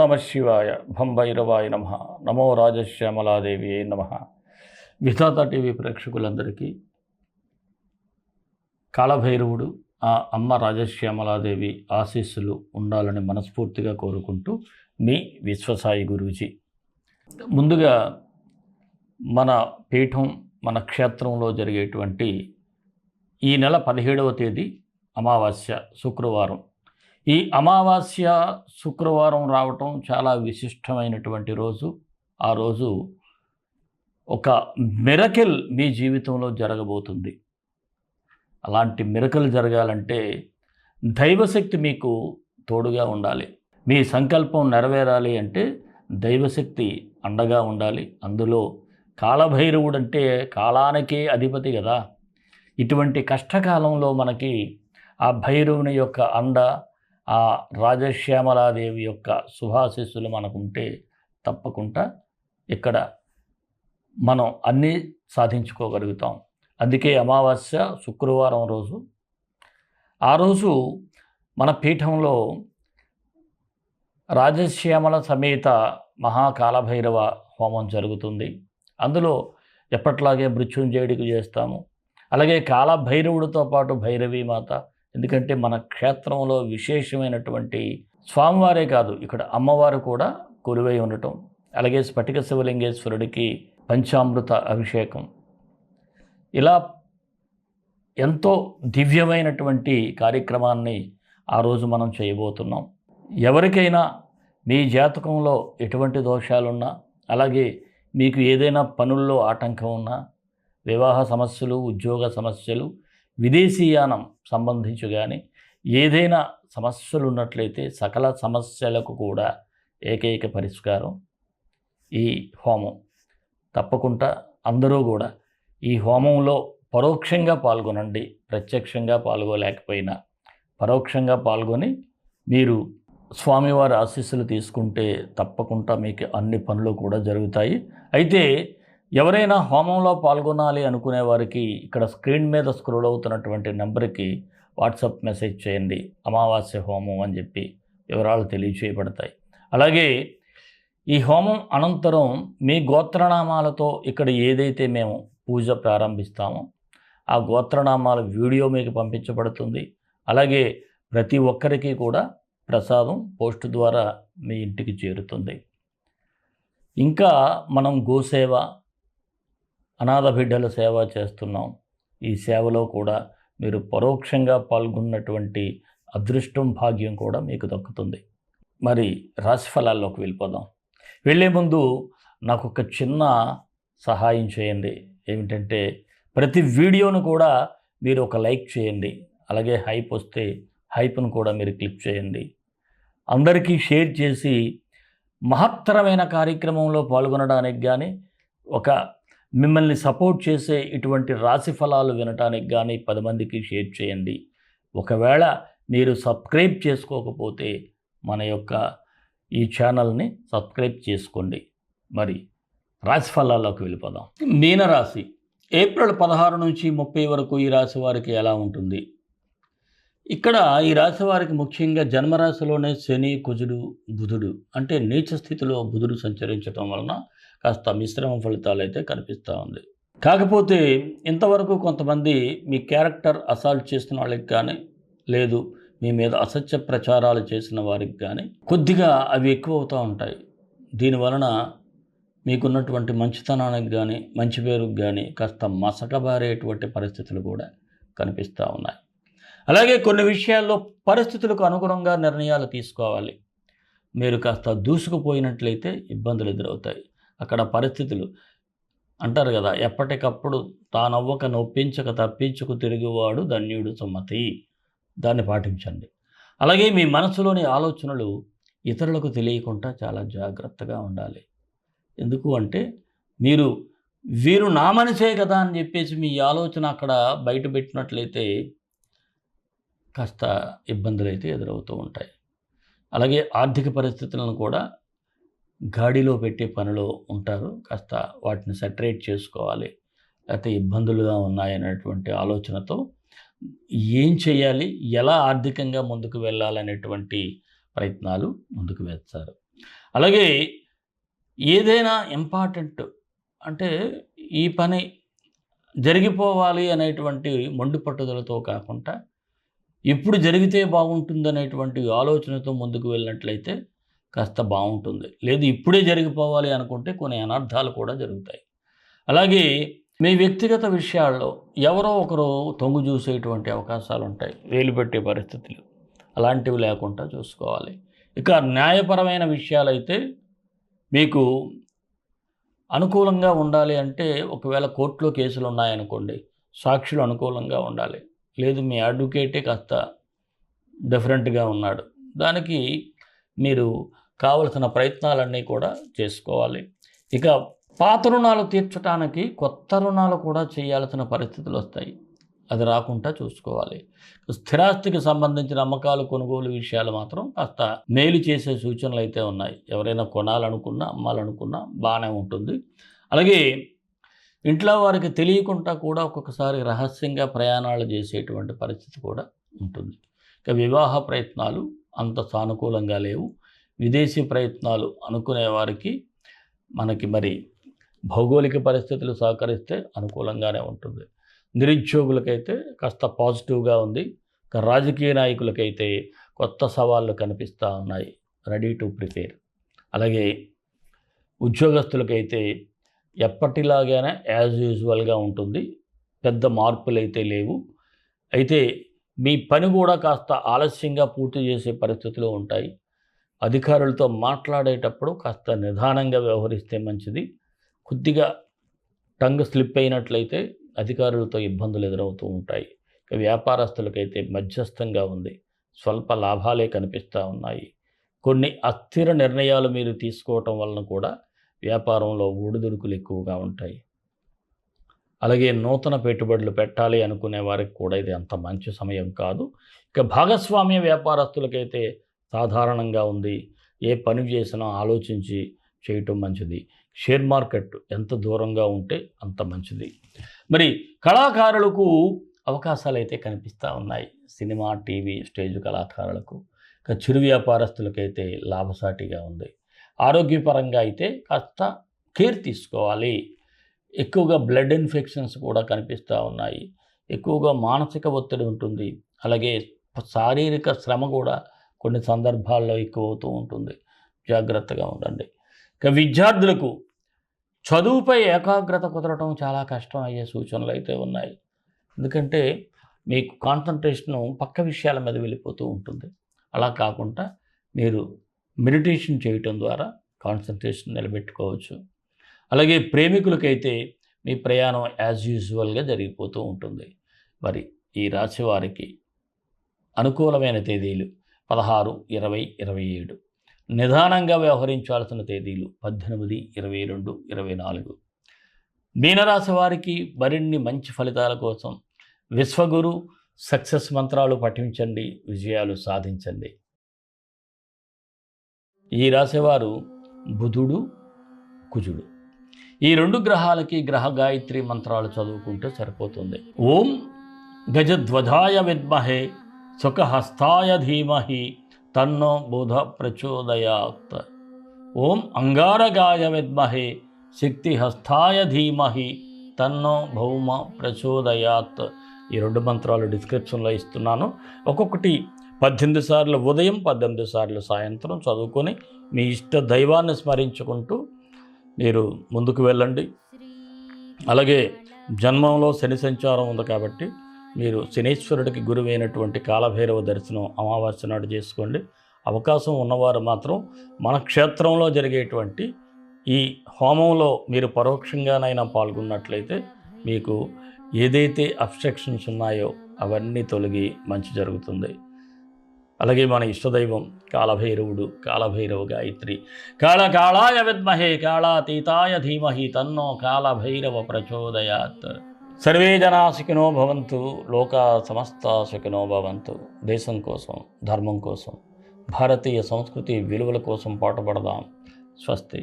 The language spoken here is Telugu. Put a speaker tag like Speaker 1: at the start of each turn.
Speaker 1: నమ శివాయ. భం భైరవాయ నమ. నమో రాజశ్యామలాదేవి నమ. విధాత టీవీ ప్రేక్షకులందరికీ కాళభైరవుడు ఆ అమ్మ రాజశ్యామలాదేవి ఆశీస్సులు ఉండాలని మనస్ఫూర్తిగా కోరుకుంటూ మీ విశ్వసాయి గురూజీ. ముందుగా మన పీఠం మన క్షేత్రంలో జరిగేటువంటి ఈ నెల 17వ తేదీ అమావాస్య శుక్రవారం. ఈ అమావాస్య శుక్రవారం రావటం చాలా విశిష్టమైనటువంటి రోజు. ఆ రోజు ఒక మిరకిల్ మీ జీవితంలో జరగబోతుంది. అలాంటి మిరకిల్ జరగాలంటే దైవశక్తి మీకు తోడుగా ఉండాలి. మీ సంకల్పం నెరవేరాలి అంటే దైవశక్తి అండగా ఉండాలి. అందులో కాళభైరవుడు అంటే కాలానికే అధిపతి కదా. ఇటువంటి కష్టకాలంలో మనకి ఆ భైరవుని యొక్క అండ, ఆ రాజశ్యామలాదేవి యొక్క శుభాశీస్సులు మనకుంటే తప్పకుండా ఇక్కడ మనం అన్నీ సాధించుకోగలుగుతాం. అందుకే అమావాస్య శుక్రవారం రోజు, ఆ రోజు మన పీఠంలో రాజశ్యామల సమేత మహాకాళభైరవ హోమం జరుగుతుంది. అందులో ఎప్పట్లాగే మృత్యుంజయుడికి చేస్తాము. అలాగే కాళభైరవుడితో పాటు భైరవీ మాత, ఎందుకంటే మన క్షేత్రంలో విశేషమైనటువంటి స్వామివారే కాదు, ఇక్కడ అమ్మవారు కూడా కొలువై ఉండటం. అలాగే స్ఫటిక శివలింగేశ్వరుడికి పంచామృత అభిషేకం, ఇలా ఎంతో దివ్యమైనటువంటి కార్యక్రమాన్ని ఆ రోజు మనం చేయబోతున్నాం. ఎవరికైనా మీ జాతకంలో ఎటువంటి దోషాలున్నా, అలాగే మీకు ఏదైనా పనుల్లో ఆటంకం ఉన్నా, వివాహ సమస్యలు, ఉద్యోగ సమస్యలు, విదేశీయానం సంబంధించి కానీ ఏదైనా సమస్యలు ఉన్నట్లయితే సకల సమస్యలకు కూడా ఏకైక పరిష్కారం ఈ హోమం. తప్పకుండా అందరూ కూడా ఈ హోమంలో పరోక్షంగా పాల్గొనండి. ప్రత్యక్షంగా పాల్గొలేకపోయినా పరోక్షంగా పాల్గొని మీరు స్వామివారి ఆశీస్సులు తీసుకుంటే తప్పకుండా మీకు అన్ని పనులు కూడా జరుగుతాయి. అయితే ఎవరైనా హోమంలో పాల్గొనాలి అనుకునే వారికి ఇక్కడ స్క్రీన్ మీద స్క్రోల్ అవుతున్నటువంటి నెంబర్కి వాట్సాప్ మెసేజ్ చేయండి. అమావాస్య హోమం అని చెప్పి వివరాలు తెలియచేయబడతాయి. అలాగే ఈ హోమం అనంతరం మీ గోత్రనామాలతో ఇక్కడ ఏదైతే మేము పూజ ప్రారంభిస్తామో ఆ గోత్రనామాల వీడియో మీకు పంపించబడుతుంది. అలాగే ప్రతి ఒక్కరికి కూడా ప్రసాదం పోస్ట్ ద్వారా మీ ఇంటికి చేరుతుంది. ఇంకా మనం గోసేవ, అనాథ బిడ్డల సేవ చేస్తున్నాం. ఈ సేవలో కూడా మీరు పరోక్షంగా పాల్గొన్నటువంటి అదృష్టం, భాగ్యం కూడా మీకు దక్కుతుంది. మరి రాశిఫలాల్లోకి వెళ్ళిపోదాం. వెళ్ళే ముందు నాకు ఒక చిన్న సహాయం చేయండి. ఏమిటంటే ప్రతి వీడియోను కూడా మీరు ఒక లైక్ చేయండి. అలాగే హైప్ వస్తే హైప్ను కూడా మీరు క్లిక్ చేయండి. అందరికీ షేర్ చేసి మహత్తరమైన కార్యక్రమంలో పాల్గొనడానికి కానీ, ఒక మిమ్మల్ని సపోర్ట్ చేసే ఇటువంటి రాశి ఫలాలు వినటానికి కానీ 10 మందికి షేర్ చేయండి. ఒకవేళ మీరు సబ్స్క్రైబ్ చేసుకోకపోతే మన యొక్క ఈ ఛానల్ని సబ్స్క్రైబ్ చేసుకోండి. మరి రాశి ఫలాల్లోకి వెళ్ళిపోదాం. మీనరాశి ఏప్రిల్ 16 నుంచి 30 వరకు ఈ రాశి వారికి ఎలా ఉంటుంది? ఇక్కడ ఈ రాశి వారికి ముఖ్యంగా జన్మరాశిలోనే శని, కుజుడు, బుధుడు అంటే నీచ స్థితిలో బుధుడు సంచరించడం వలన కాస్త మిశ్రమ ఫలితాలు అయితే కనిపిస్తూ ఉంది. కాకపోతే ఇంతవరకు కొంతమంది మీ క్యారెక్టర్ అసాల్ట్ చేసిన వాళ్ళకి కానీ, లేదు మీ మీద అసత్య ప్రచారాలు చేసిన వారికి కానీ కొద్దిగా అవి ఎక్కువ అవుతూ ఉంటాయి. దీనివలన మీకున్నటువంటి మంచితనానికి కానీ, మంచి పేరుకు కానీ కాస్త మసకబారేటువంటి పరిస్థితులు కూడా కనిపిస్తూ ఉన్నాయి. అలాగే కొన్ని విషయాల్లో పరిస్థితులకు అనుగుణంగా నిర్ణయాలు తీసుకోవాలి. మీరు కాస్త దూసుకుపోయినట్లయితే ఇబ్బందులు ఎదురవుతాయి. అక్కడ పరిస్థితులు అంటారు కదా, ఎప్పటికప్పుడు తానవ్వక నొప్పించక తప్పించుకు తిరుగువాడు ధన్యుడు సుమతి. దాన్ని పాటించండి. అలాగే మీ మనసులోని ఆలోచనలు ఇతరులకు తెలియకుండా చాలా జాగ్రత్తగా ఉండాలి. ఎందుకు అంటే వీరు నా మనిషే కదా అని చెప్పేసి మీ ఆలోచన అక్కడ బయట పెట్టినట్లయితే కాస్త ఇబ్బందులు అయితే ఎదురవుతూ ఉంటాయి. అలాగే ఆర్థిక పరిస్థితులను కూడా గాడిలో పెట్టే పనిలో ఉంటారు. కాస్త వాటిని సెటరేట్ చేసుకోవాలి. లేకపోతే ఇబ్బందులుగా ఉన్నాయనేటువంటి ఆలోచనతో ఏం చేయాలి, ఎలా ఆర్థికంగా ముందుకు వెళ్ళాలనేటువంటి ప్రయత్నాలు ముందుకు వేస్తారు. అలాగే ఏదైనా ఇంపార్టెంట్ అంటే ఈ పని జరిగిపోవాలి అనేటువంటి మొండి పట్టుదలతో కాకుండా ఎప్పుడు జరిగితే బాగుంటుందనేటువంటి ఆలోచనతో ముందుకు వెళ్ళినట్లయితే కాస్త బాగుంటుంది. లేదు ఇప్పుడే జరిగిపోవాలి అనుకుంటే కొన్ని అనర్థాలు కూడా జరుగుతాయి. అలాగే మీ వ్యక్తిగత విషయాల్లో ఎవరో ఒకరు తొంగు చూసేటువంటి అవకాశాలు ఉంటాయి, వేలు పెట్టే పరిస్థితులు అలాంటివి లేకుండా చూసుకోవాలి. ఇక న్యాయపరమైన విషయాలైతే మీకు అనుకూలంగా ఉండాలి అంటే ఒకవేళ కోర్టులో కేసులు ఉన్నాయనుకోండి, సాక్షులు అనుకూలంగా ఉండాలి. లేదు మీ అడ్వకేటే కాస్త డిఫరెంట్గా ఉన్నాడు, దానికి మీరు కావలసిన ప్రయత్నాలన్నీ కూడా చేసుకోవాలి. ఇక పాత రుణాలు తీర్చడానికి కొత్త రుణాలు కూడా చేయాల్సిన పరిస్థితులు వస్తాయి, అది రాకుండా చూసుకోవాలి. స్థిరాస్తికి సంబంధించిన అమ్మకాలు కొనుగోలు విషయాలు మాత్రం కాస్త మేలు చేసే సూచనలు అయితే ఉన్నాయి. ఎవరైనా కొనాలనుకున్నా అమ్మాలనుకున్నా బాగానే ఉంటుంది. అలాగే ఇంట్లో వారికి తెలియకుండా కూడా ఒక్కొక్కసారి రహస్యంగా ప్రయాణాలు చేసేటువంటి పరిస్థితి కూడా ఉంటుంది. ఇక వివాహ ప్రయత్నాలు అంత సానుకూలంగా లేవు. విదేశీ ప్రయత్నాలు అనుకునే వారికి మనకి మరి భౌగోళిక పరిస్థితులు సహకరిస్తే అనుకూలంగానే ఉంటుంది. నిరుద్యోగులకైతే కాస్త పాజిటివ్గా ఉంది. ఇక రాజకీయ నాయకులకైతే కొత్త సవాళ్ళు కనిపిస్తూ ఉన్నాయి, రెడీ టు ప్రిపేర్. అలాగే ఉద్యోగస్తులకైతే ఎప్పటిలాగానే యాజ్ యూజువల్గా ఉంటుంది, పెద్ద మార్పులైతే లేవు. అయితే మీ పని కూడా కాస్త ఆలస్యంగా పూర్తి చేసే పరిస్థితులు ఉంటాయి. అధికారులతో మాట్లాడేటప్పుడు కాస్త నిదానంగా వ్యవహరిస్తే మంచిది. కొద్దిగా టంగ్ స్లిప్ అయినట్లయితే అధికారులతో ఇబ్బందులు ఎదురవుతూ ఉంటాయి. ఇక వ్యాపారస్తులకైతే మధ్యస్థంగా ఉంది, స్వల్ప లాభాలే కనిపిస్తూ ఉన్నాయి. కొన్ని అస్థిర నిర్ణయాలు మీరు తీసుకోవటం వలన కూడా వ్యాపారంలో ఒడిదుడుకులు ఎక్కువగా ఉంటాయి. అలాగే నూతన పెట్టుబడులు పెట్టాలి అనుకునే వారికి కూడా ఇది అంత మంచి సమయం కాదు. ఇక భాగస్వామ్య వ్యాపారస్తులకైతే సాధారణంగా ఉంది. ఏ పని చేసినా ఆలోచించి చేయటం మంచిది. షేర్ మార్కెట్ ఎంత దూరంగా ఉంటే అంత మంచిది. మరి కళాకారులకు అవకాశాలు అయితే కనిపిస్తూ ఉన్నాయి. సినిమా, టీవీ, స్టేజ్ కళాకారులకు. ఇక చిరు వ్యాపారస్తులకైతే లాభసాటిగా ఉంది. ఆరోగ్యపరంగా అయితే కాస్త కేర్ తీసుకోవాలి. ఎక్కువగా బ్లడ్ ఇన్ఫెక్షన్స్ కూడా కనిపిస్తూ ఉన్నాయి. ఎక్కువగా మానసిక ఒత్తిడి ఉంటుంది. అలాగే శారీరక శ్రమ కూడా కొన్ని సందర్భాల్లో ఎక్కువ అవుతూ ఉంటుంది, జాగ్రత్తగా ఉండండి. ఇక విద్యార్థులకు చదువుపై ఏకాగ్రత కుదరటం చాలా కష్టం అయ్యే సూచనలు అయితే ఉన్నాయి. ఎందుకంటే మీకు కాన్సన్ట్రేషను పక్క విషయాల మీద వెళ్ళిపోతూ ఉంటుంది. అలా కాకుండా మీరు మెడిటేషన్ చేయటం ద్వారా కాన్సన్ట్రేషన్ నిలబెట్టుకోవచ్చు. అలాగే ప్రేమికులకైతే మీ ప్రయాణం యాజ్ యూజువల్గా జరిగిపోతూ ఉంటుంది. మరి ఈ రాశి వారికి అనుకూలమైన తేదీలు 16, 20, 27. నిదానంగా వ్యవహరించాల్సిన తేదీలు 18, 22, 24. మీనరాశి వారికి మరిన్ని మంచి ఫలితాల కోసం విశ్వగురు సక్సెస్ మంత్రాలు పఠించండి, విజయాలు సాధించండి. ఈ రాశివారు బుధుడు, కుజుడు ఈ 2 గ్రహాలకి గ్రహ గాయత్రి మంత్రాలు చదువుకుంటే సరిపోతుంది. ఓం గజధ్వజాయ విద్మహే సుఖహస్తాయ ధీమహి తన్నో బుధ ప్రచోదయాత్. ఓం అంగారగాయ విద్మహే శక్తిహస్తాయ ధీమహి తన్నో భౌమ ప్రచోదయాత్. ఈ 2 మంత్రాలు డిస్క్రిప్షన్లో ఇస్తున్నాను. ఒక్కొక్కటి 18 సార్లు ఉదయం, 18 సార్లు సాయంత్రం చదువుకొని మీ ఇష్ట దైవాన్ని స్మరించుకుంటూ మీరు ముందుకు వెళ్ళండి. అలాగే జన్మంలో శని సంచారం ఉంది కాబట్టి మీరు శనీశ్వరుడికి గురువైనటువంటి కాలభైరవ దర్శనం అమావాస్య నాడు చేసుకోండి. అవకాశం ఉన్నవారు మాత్రం మన క్షేత్రంలో జరిగేటువంటి ఈ హోమంలో మీరు పరోక్షంగానైనా పాల్గొన్నట్లయితే మీకు ఏదైతే అబ్స్ట్రక్షన్స్ ఉన్నాయో అవన్నీ తొలగి మంచి జరుగుతుంది. అలాగే మన ఇష్టదైవం కాలభైరవుడు, కాలభైరవ గాయత్రి. కాళకాళాయ విద్మహే కాళాతీతాయ ధీమహి తన్నో కాలభైరవ ప్రచోదయాత్. సర్వే జనా సుఖినో భవంతు, లోకా సమస్త సుఖినో భవంతు. దేశం కోసం, ధర్మం కోసం, భారతీయ సంస్కృతి విలువల కోసం పాటుపడదాం. స్వస్తి.